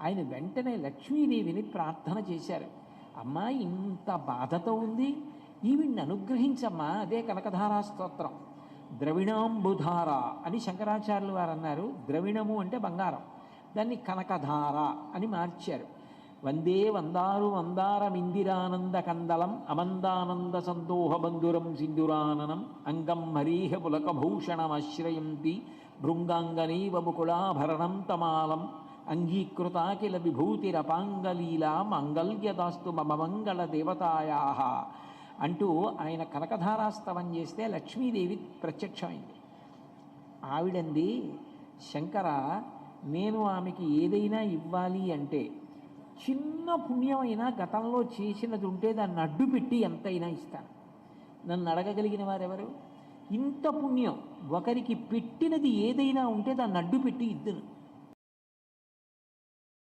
ఆయన వెంటనే లక్ష్మీదేవిని ప్రార్థన చేశారు. అమ్మా, ఇంత బాధతో ఉంది, ఈవిడ్ని అనుగ్రహించమ్మా. అదే కనకధారా స్తోత్రం. ద్రవిణాంబుధార అని శంకరాచార్యులు వారు అన్నారు. ద్రవిణము అంటే బంగారం, దాన్ని కనకధార అని మార్చారు. వందే వందారు వందారమిందిరానంద కందలం అమందానంద సందోహ బంధురం సింధురాననం అంగం మరీహ పులకభూషణమాశ్రయంతి భృంగాంగనైవ ముకుళాభరణం తమాలం అంగీకృతాకిల విభూతిరపాంగలీలా మంగళ్యదాస్తు మమ మంగళ దేవతాయా అంటూ ఆయన కనకధారాస్తవం చేస్తే లక్ష్మీదేవి ప్రత్యక్షమైంది. ఆవిడంది, శంకర, నేను ఆమెకి ఏదైనా ఇవ్వాలి అంటే చిన్న పుణ్యమైనా గతంలో చేసినది ఉంటే దాన్ని అడ్డు పెట్టి ఎంతైనా ఇస్తాను. నన్ను అడగగలిగిన వారెవరు? ఇంత పుణ్యం ఒకరికి పెట్టినది ఏదైనా ఉంటే దాన్ని అడ్డు పెట్టి ఇద్దును.